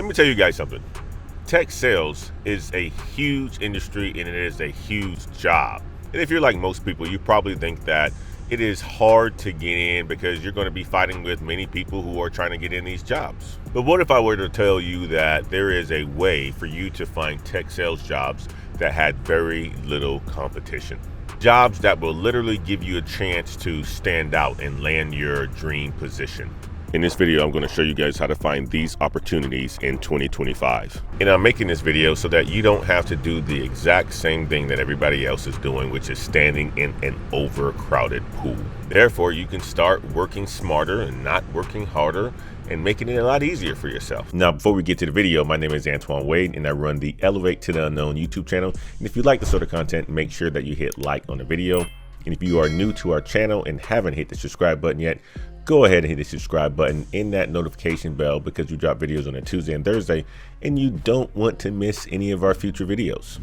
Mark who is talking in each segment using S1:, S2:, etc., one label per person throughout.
S1: Let me tell you guys something. Tech sales is a huge industry and it is a huge job. And if you're like most people, you probably think that it is hard to get in because you're going to be fighting with many people who are trying to get in these jobs. But what if I were to tell you that there is a way for you to find tech sales jobs that had very little competition? Jobs that will literally give you a chance to stand out and land your dream position. In this video, I'm going to show you guys how to find these opportunities in 2025. And I'm making this video so that you don't have to do the exact same thing that everybody else is doing, which is standing in an overcrowded pool. Therefore, you can start working smarter and not working harder and making it a lot easier for yourself. Now, before we get to the video, my name is Antoine Wade and I run the Elevate to the Unknown YouTube channel. And if you like this sort of content, make sure that you hit like on the video. And if you are new to our channel and haven't hit the subscribe button yet, go ahead and hit the subscribe button and that notification bell because we drop videos on a Tuesday and Thursday and you don't want to miss any of our future videos.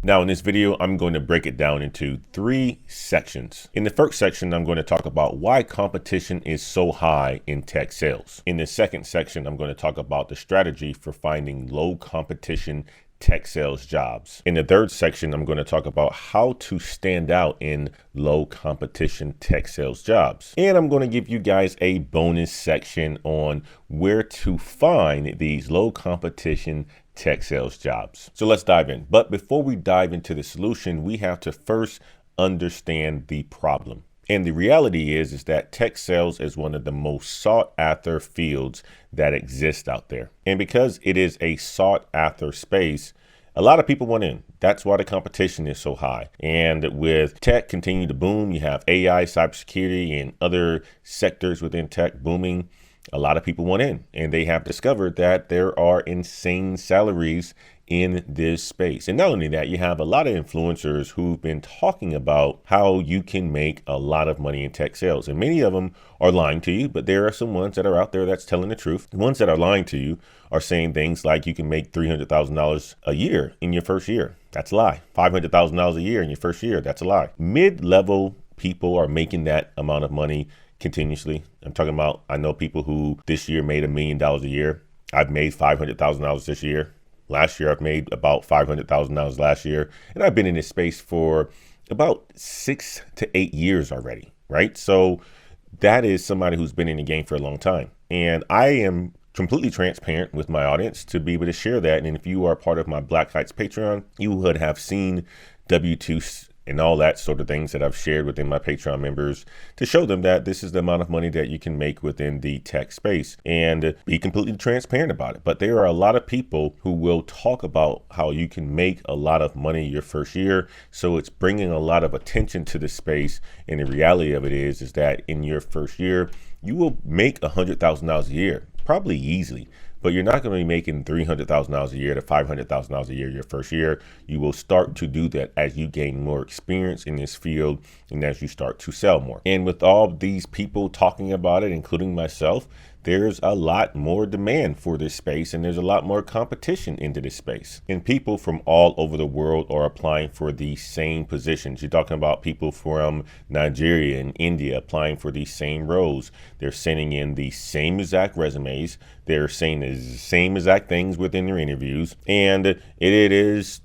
S1: Now in this video, I'm going to break it down into 3 sections. In the first section, I'm going to talk about why competition is so high in tech sales. In the second section, I'm going to talk about the strategy for finding low competition tech sales jobs. In the third section, I'm going to talk about how to stand out in low competition tech sales jobs. And I'm going to give you guys a bonus section on where to find these low competition tech sales jobs. So let's dive in. But before we dive into the solution, we have to first understand the problem. And the reality is that tech sales is one of the most sought after fields that exist out there. And because it is a sought after space, a lot of people want in. That's why the competition is so high. And with tech continuing to boom, you have AI, cybersecurity, and other sectors within tech booming. A lot of people want in, and they have discovered that there are insane salaries in this space. And not only that, you have a lot of influencers who've been talking about how you can make a lot of money in tech sales. And many of them are lying to you, but there are some ones that are out there that's telling the truth. The ones that are lying to you are saying things like you can make $300,000 a year in your first year. That's a lie. $500,000 a year in your first year. That's a lie. Mid-level people are making that amount of money continuously. I'm talking about, I know people who this year made $1 million a year. I've made $500,000 this year. Last year, I've made about $500,000 last year. And I've been in this space for about 6 to 8 years already, right? So that is somebody who's been in the game for a long time. And I am completely transparent with my audience to be able to share that. And if you are part of my Black Heights Patreon, you would have seen W2 and all that sort of things that I've shared within my Patreon members to show them that this is the amount of money that you can make within the tech space and be completely transparent about it. But there are a lot of people who will talk about how you can make a lot of money your first year. So it's bringing a lot of attention to the space. And the reality of it is that in your first year, you will make $100,000 a year, probably easily. But you're not going to be making $300,000 a year to $500,000 a year your first year. You will start to do that as you gain more experience in this field and as you start to sell more. And with all these people talking about it, including myself, there's a lot more demand for this space and there's a lot more competition into this space. And people from all over the world are applying for the same positions. You're talking about people from Nigeria and India applying for these same roles. They're sending in the same exact resumes. They're saying the same exact things within their interviews. And it is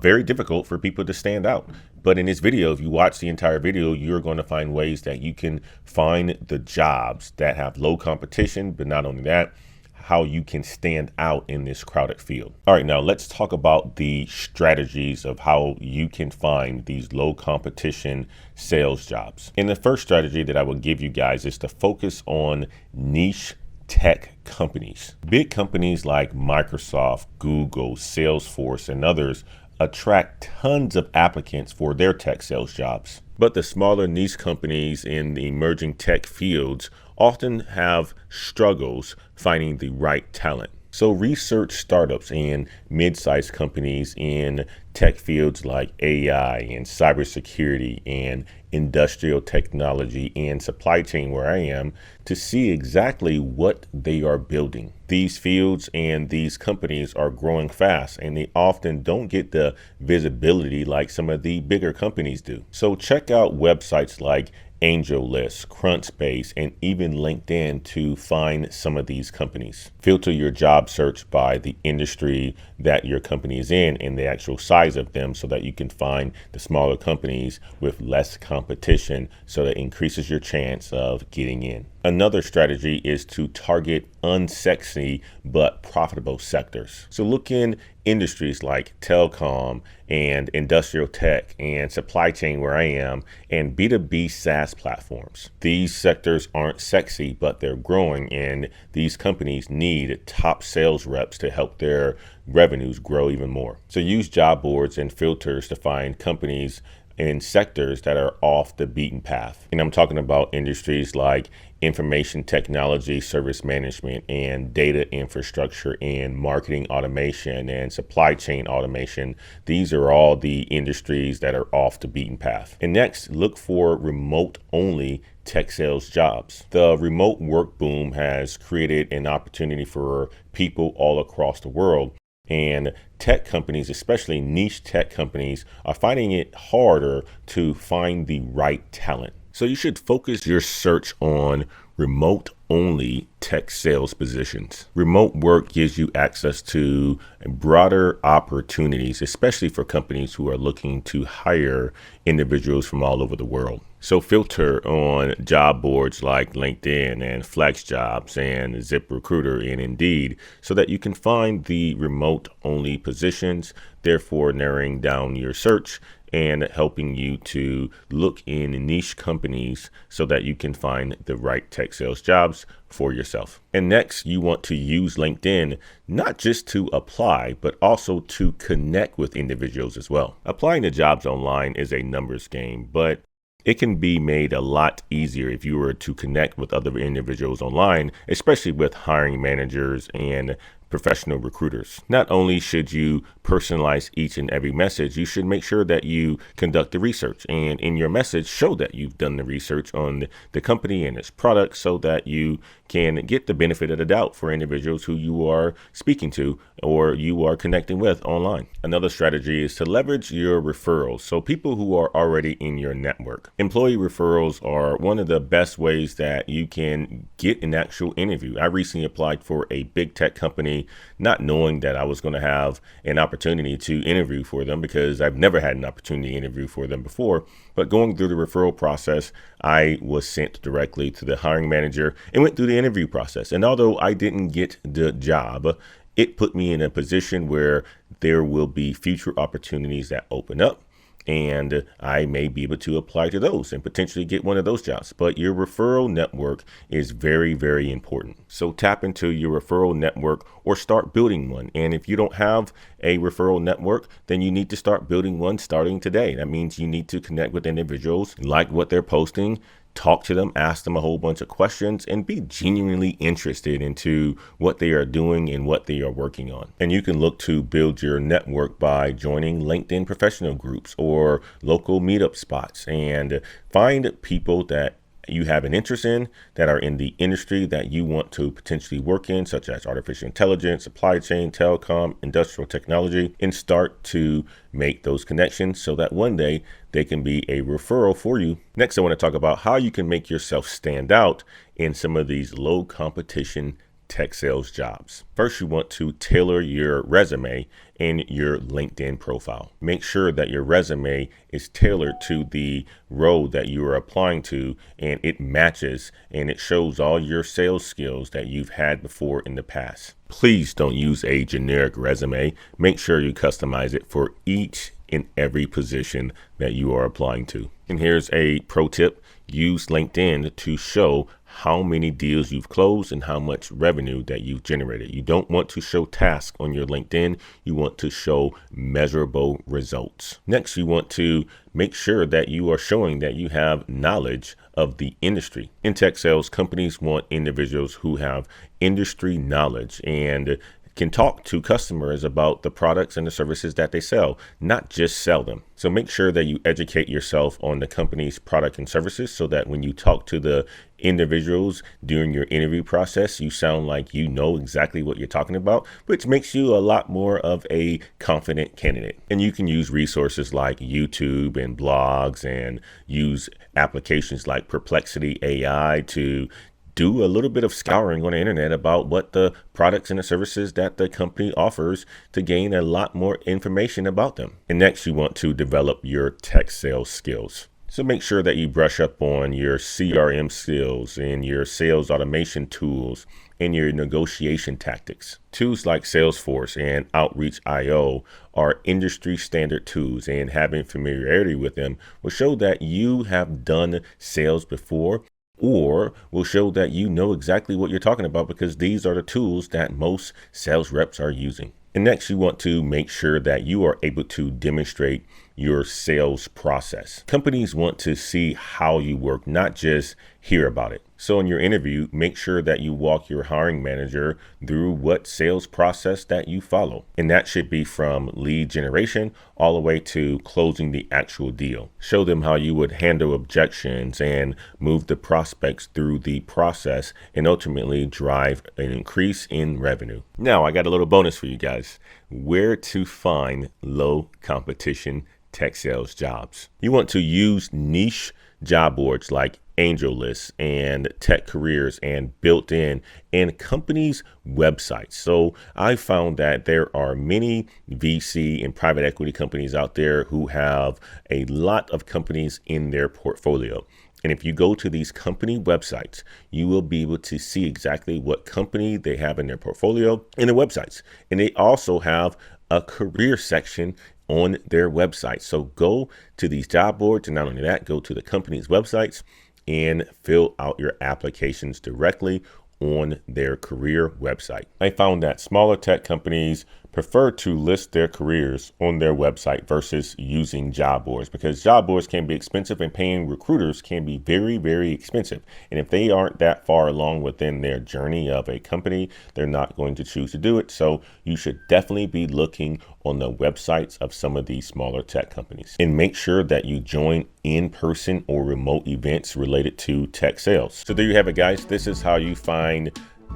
S1: very difficult for people to stand out. But in this video, if you watch the entire video, you're going to find ways that you can find the jobs that have low competition, but not only that, how you can stand out in this crowded field. All right, now let's talk about the strategies of how you can find these low competition sales jobs. And the first strategy that I will give you guys is to focus on niche tech companies. Big companies like Microsoft, Google, Salesforce, and others attract tons of applicants for their tech sales jobs. But the smaller niche companies in the emerging tech fields often have struggles finding the right talent. So research startups and mid-sized companies in tech fields like AI and cybersecurity and industrial technology and supply chain where I am to see exactly what they are building. These fields and these companies are growing fast and they often don't get the visibility like some of the bigger companies do. So check out websites like Angel List, Crunchbase, and even LinkedIn to find some of these companies. Filter your job search by the industry that your company is in and the actual size of them so that you can find the smaller companies with less competition, so that increases your chance of getting in. Another strategy is to target unsexy but profitable sectors. So look in industries like telecom and industrial tech and supply chain, where I am, and B2B SaaS platforms. These sectors aren't sexy, but they're growing, and these companies need top sales reps to help their revenues grow even more. So use job boards and filters to find companies in sectors that are off the beaten path. And I'm talking about industries like information technology, service management, and data infrastructure, and marketing automation, and supply chain automation. These are all the industries that are off the beaten path. And next, look for remote only tech sales jobs. The remote work boom has created an opportunity for people all across the world. And tech companies, especially niche tech companies, are finding it harder to find the right talent. So you should focus your search on remote only tech sales positions. Remote work gives you access to broader opportunities, especially for companies who are looking to hire individuals from all over the world. So filter on job boards like LinkedIn and FlexJobs and ZipRecruiter and Indeed so that you can find the remote only positions, therefore narrowing down your search and helping you to look in niche companies so that you can find the right tech sales jobs for yourself. And next, you want to use LinkedIn not just to apply, but also to connect with individuals as well. Applying to jobs online is a numbers game, but it can be made a lot easier if you were to connect with other individuals online, especially with hiring managers and professional recruiters. Not only should you personalize each and every message, you should make sure that you conduct the research, and in your message show that you've done the research on the company and its products so that you can get the benefit of the doubt for individuals who you are speaking to or you are connecting with online. Another strategy is to leverage your referrals. So people who are already in your network. Employee referrals are one of the best ways that you can get an actual interview. I recently applied for a big tech company, not knowing that I was going to have an opportunity to interview for them because I've never had an opportunity to interview for them before. But going through the referral process, I was sent directly to the hiring manager and went through the interview process. And although I didn't get the job, it put me in a position where there will be future opportunities that open up, and I may be able to apply to those and potentially get one of those jobs. But your referral network is very, very important. So tap into your referral network or start building one. And if you don't have a referral network, then you need to start building one starting today. That means you need to connect with individuals, like what they're posting, talk to them, ask them a whole bunch of questions, and be genuinely interested into what they are doing and what they are working on. And you can look to build your network by joining LinkedIn professional groups or local meetup spots, and find people that you have an interest in that are in the industry that you want to potentially work in, such as artificial intelligence, supply chain, telecom, industrial technology, and start to make those connections so that one day they can be a referral for you. Next, I want to talk about how you can make yourself stand out in some of these low competition tech sales jobs. First, you want to tailor your resume and your LinkedIn profile. Make sure that your resume is tailored to the role that you are applying to, and it matches and it shows all your sales skills that you've had before in the past. Please don't use a generic resume. Make sure you customize it for each and every position that you are applying to. And here's a pro tip. Use LinkedIn to show how many deals you've closed and how much revenue that you've generated. You don't want to show tasks on your LinkedIn. You want to show measurable results. Next, you want to make sure that you are showing that you have knowledge of the industry. In tech sales, companies want individuals who have industry knowledge and can talk to customers about the products and the services that they sell, not just sell them. So make sure that you educate yourself on the company's product and services so that when you talk to the individuals during your interview process, you sound like you know exactly what you're talking about, which makes you a lot more of a confident candidate. And you can use resources like YouTube and blogs and use applications like Perplexity AI to do a little bit of scouring on the internet about what the products and the services that the company offers to gain a lot more information about them. And next, you want to develop your tech sales skills. So make sure that you brush up on your CRM skills and your sales automation tools and your negotiation tactics. Tools like Salesforce and Outreach.io are industry standard tools, and having familiarity with them will show that you have done sales before, or will show that you know exactly what you're talking about, because these are the tools that most sales reps are using. And next, you want to make sure that you are able to demonstrate your sales process. Companies want to see how you work, not just hear about it. So in your interview, make sure that you walk your hiring manager through what sales process that you follow. And that should be from lead generation all the way to closing the actual deal. Show them how you would handle objections and move the prospects through the process and ultimately drive an increase in revenue. Now, I got a little bonus for you guys. Where to find low competition tech sales jobs. You want to use niche job boards like AngelList and Tech Careers and Built-in and companies' websites. So I found that there are many VC and private equity companies out there who have a lot of companies in their portfolio. And if you go to these company websites, you will be able to see exactly what company they have in their portfolio in their websites. And they also have a career section on their website. So go to these job boards, and not only that, go to the company's websites and fill out your applications directly on their career website. I found that smaller tech companies prefer to list their careers on their website versus using job boards, because job boards can be expensive and paying recruiters can be very, very expensive. And if they aren't that far along within their journey of a company, they're not going to choose to do it. So you should definitely be looking on the websites of some of these smaller tech companies, and make sure that you join in-person or remote events related to tech sales. So there you have it, guys. This is how you find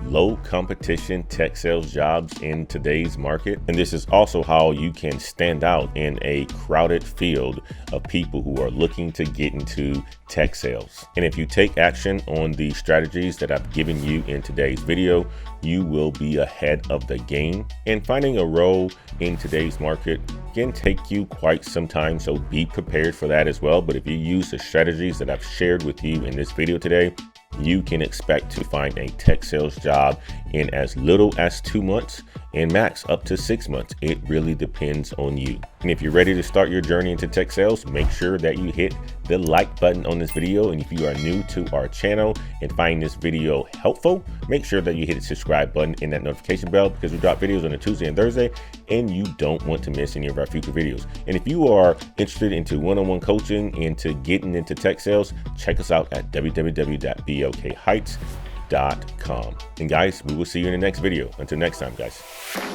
S1: low competition tech sales jobs in today's market. And this is also how you can stand out in a crowded field of people who are looking to get into tech sales. And if you take action on the strategies that I've given you in today's video, you will be ahead of the game. And finding a role in today's market can take you quite some time, so be prepared for that as well. But if you use the strategies that I've shared with you in this video today, you can expect to find a tech sales job in as little as 2 months and max up to 6 months. It really depends on you. And if you're ready to start your journey into tech sales, make sure that you hit the like button on this video. And if you are new to our channel and find this video helpful, make sure that you hit the subscribe button and that notification bell, because we drop videos on a Tuesday and Thursday, and you don't want to miss any of our future videos. And if you are interested into one-on-one coaching and to getting into tech sales, check us out at www.bokheights.com. And guys, we will see you in the next video. Until next time, guys.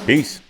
S1: Peace.